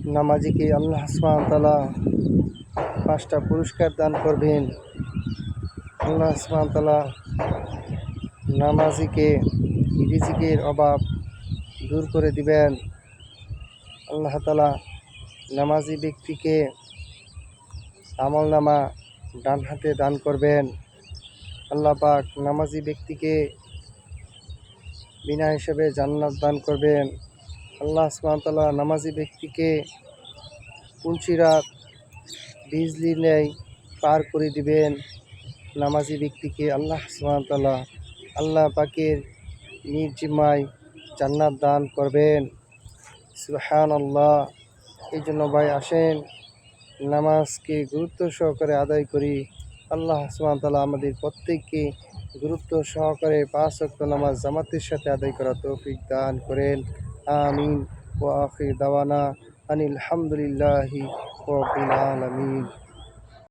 নামাজিকে আল্লাহ সুবহানাহু ওয়া তাআলা 5টা পুরস্কার দান করবেন। আল্লাহ সুবহানাহু ওয়া তাআলা নামাজিকে রিজিকের অভাব দূর করে দিবেন। আল্লাহ তাআলা নামাজি ব্যক্তিকে আমলনামা ডান হাতে দান করবেন। আল্লাহ পাক নামাজি ব্যক্তিকে বিনা হিসাবে জান্নাত দান করবেন। আল্লাহ সুবহানাহু ওয়া তাআলা নামাজি ব্যক্তিকে পুলসিরাত বিজলি ন্যায় পার করে দিবেন। নামাজি ব্যক্তিকে আল্লাহ সুবহানাহু ওয়া তাআলা আল্লাহ পাকের নিজ জিম্মায় জান্নাত দান করবেন। সুবহানাল্লাহ। এই জন্য ভাই আসেন নামাজকে গুরুত্ব সহকারে আদায় করি। আল্লাহ সুবহানাহু ওয়া তাআলা আমাদের প্রত্যেককে গুরুত্ব সহকারে 5 ওয়াক্ত নামাজ জামাতের সাথে আদায় করার তৌফিক দান করেন। আমিন। ওয়া আখির দাওয়ানা আনিল হামদুলিল্লাহি রাব্বিল আলামিন।